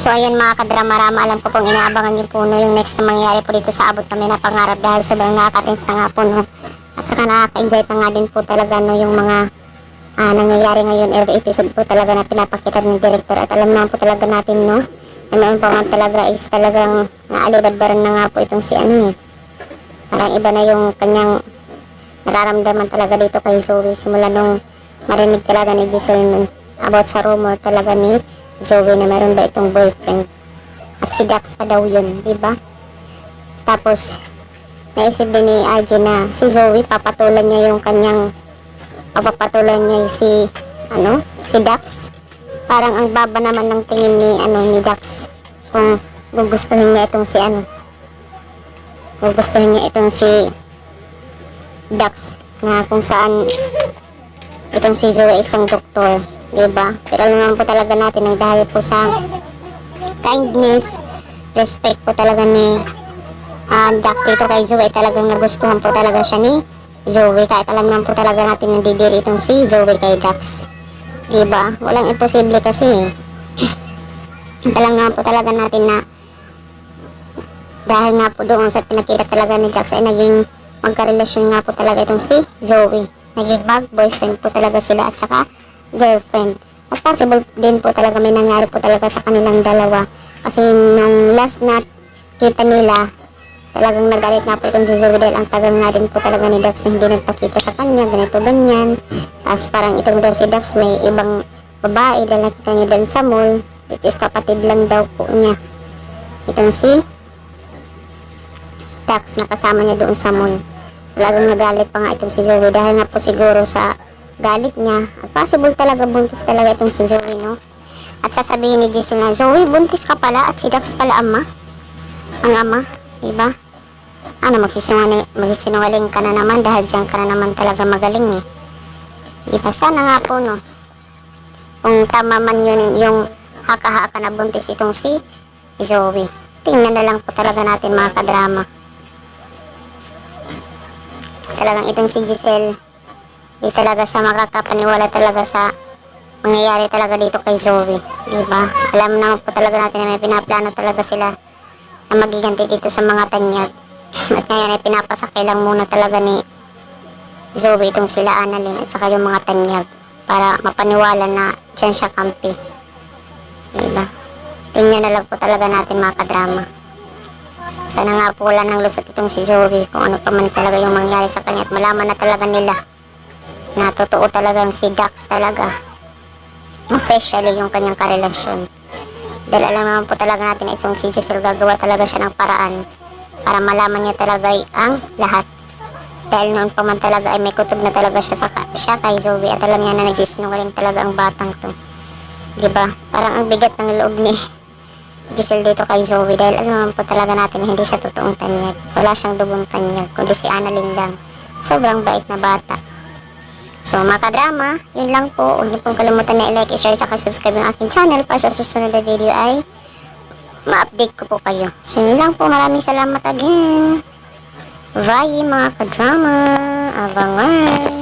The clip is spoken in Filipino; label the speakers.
Speaker 1: So ayan mga kadrama-rama, alam ko pong inaabangan niyo po no, yung next na mangyayari po dito sa abot kami na pangarap dahil sobrang nakaka-tense na nga po no. At saka nakaka-excite na nga din po talaga no yung mga nangyayari ngayon every episode po talaga na pinapakita ng director. At alam naman po talaga natin no, na noon pa man talaga is talagang naalibadbaran na nga po itong si ano eh. Parang iba na yung kanyang nararamdaman talaga dito kay Zoe simula nung marinig talaga ni Giselle about sa rumor talaga ni Zoe na meron ba itong boyfriend at si Dax pa daw yun, diba? Tapos naisip din ni RJ na si Zoe papatulan niya yung kanyang papatulan niya si Dax. Parang ang baba naman ng tingin ni Dax kung gugustuhin niya itong si gugustuhin niya itong si Dax na kung saan itong si Zoe isang doktor, diba? Pero alam naman po talaga natin ang dahil po sa kindness, respect po talaga ni Dax dito kay Zoe, talagang nagustuhan po talaga siya ni Zoe, kahit alam naman po talaga natin nandidiri itong si Zoe kay Dax, diba? Walang imposible kasi alam naman po talaga natin na dahil nga po doon sa pinakita talaga ni Dax ay naging magkarelasyon nga po talaga itong si Zoe, naging boyfriend po talaga sila at saka girlfriend. At possible din po talaga may nangyari po talaga sa kanilang dalawa kasi nung last na kita nila talagang nagalit nga po itong si Zoe dahil ang tagal nga din po talaga ni Dax na hindi nagpakita sa kanya, ganito ganyan. Tapos parang itong doon si Dax may ibang babae dahil nakita niya doon sa mall, which is kapatid lang daw po niya itong si Dax na kasama niya doon sa mall. Talagang nagalit pa nga itong si Zoe dahil nga po siguro sa galit niya at possible talaga buntis talaga itong si Zoe, no? At sasabihin ni Giselle na, Zoe, buntis ka pala at si Dax pala ang ama, diba? Magsisinungaling ka na naman dahil dyan ka na naman talaga magaling eh, diba? Sana nga po no, kung tama man yun yung haka-haka na buntis itong si Zoe. Tingnan na lang po talaga natin mga kadrama. Talagang itong si Giselle di talaga siya makakapaniwala talaga sa mangyayari talaga dito kay Zoe, diba? Alam naman po talaga natin na may pinaplano talaga sila na magiganti dito sa mga tanyag. At ngayon ay pinapasakay lang muna talaga ni Zoe itong sila Annalyn at saka yung mga tanyag para mapaniwala na dyan siya kampi, diba? Tingnan na lang po talaga natin mga kadrama. Sana nga po wala nang lusot itong si Zoe kung ano pa man talaga yung mangyari sa kanya at malaman na talaga nila na totoo talagang si Dax talaga officially yung kanyang karelasyon. Dahil alam naman po talaga natin na isang si Giselle gagawa talaga siya ng paraan para malaman niya talaga ang lahat. Dahil noon pa man talaga ay may kutob na talaga siya kay Zoe at alam niya na nagsisinungaling talaga ang batang to, diba? Parang ang bigat ng loob ni Giselle dito kay Zoe dahil alam naman po talaga natin na hindi siya totoong tanyag, wala siyang dugong tanyag kundi si Annalyn lang, sobrang bait na bata. So mga kadrama, yun lang po. Huwag niyo pong kalimutan na i-like, i-share, at subscribe yung aking channel para sa susunod na video ay ma-update ko po kayo. So yun lang po. Maraming salamat again. Bye mga kadrama. Abangan.